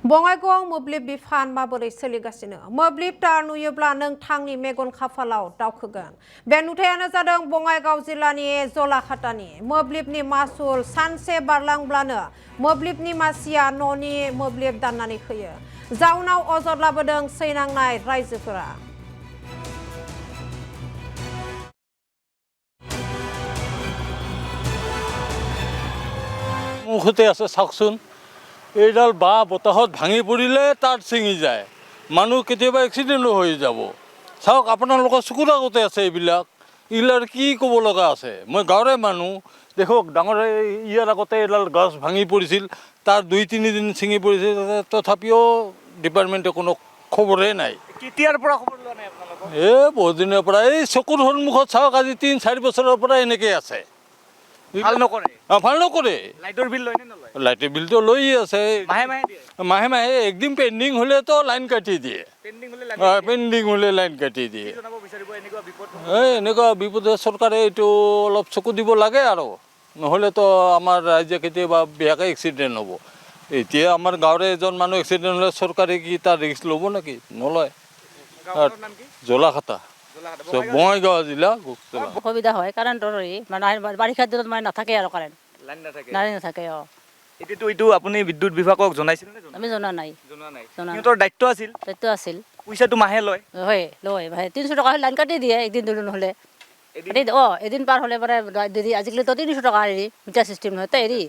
बङाइगाव मोब्लिब बिफान माबोरै सोलिगासिनो मोब्लिब तार नुयोब्ला नोंथांनि मेगन खाफालाव दावखोगोन बे नुथायानो जादों बङाइगाव जिल्लानि जलाखातानि मोब्लिबनि मासुल सानसे बारलांब्लानो मोब्लिबनि मासिया न'नि मोब्लिब दाननानै होयो जाउनाव अजद लाबोदों सैनांनाय रायजोफोरा মুখতে আছে চাওকচোন এইডাল বাঁহ বতাহত ভাঙি পৰিলে তাত ছিঙি যায় মানুহ কেতিয়াবা এক্সিডেণ্টো হৈ যাব চাওক আপোনালোকৰ চকুৰ আগতে আছে এইবিলাক কি ক'ব লগা আছে মই গাঁৱৰে মানুহ দেখক ডাঙৰ ইয়াৰ আগতে এডাল গছ ভাঙি পৰিছিল তাৰ 2-3 দিন ছিঙি পৰিছিল তথাপিও ডিপাৰ্টমেণ্টে কোনো খবৰে নাই কেতিয়াৰ পৰা খবৰ লোৱা নাই আপোনালোকৰ বহুত দিনৰ পৰা এই চকুৰ সন্মুখত চাওক আজি 3-4 বছৰৰ পৰা এনেকৈ আছে ভাল নকৰে ভাল নকৰে লাইটৰ বিল লয় নে নলয় লাইটৰ বিলটো লৈয়ে আছে মাহে মাহে একদিন পেণ্ডিং হ'লেতো লাইন কাটি দিয়ে পেণ্ডিং হ'লে লাইন কাটি দিয়ে এনেকুৱা বিপদে চৰকাৰে এইটো অলপ চকু দিব লাগে আৰু নহ'লেতো আমাৰ ৰাইজে কেতিয়াবা বেয়াকৈ এক্সিডেণ্ট হ'ব এতিয়া আমাৰ গাঁৱৰে এজন মানুহ এক্সিডেণ্ট হ'লে চৰকাৰে কি তাৰ ৰিস্ক ল'ব নেকি নলয় জলাখাতা বঙাইগাঁও জিলা অসুবিধা হয় কাৰেণ্টৰ বাৰিষাৰ দিনত মানে নাথাকে আৰু কাৰেণ্ট লাইন নাথাকে এইটো আপুনি বিদ্যুৎ বিভাগক জনাইছিল নে আমি জনা নাই সিহঁতৰ দায়িত্ব আছিল পইচাটো মাহে লয় লয় 300 টকা লাইন কাটি দিয়ে একদিন দুদিন হ'লে এদিন পাৰ হ'লে মানে আজিকালিতো 300 টকা হেৰি মিটাৰ চিষ্টেম নহয় এৰি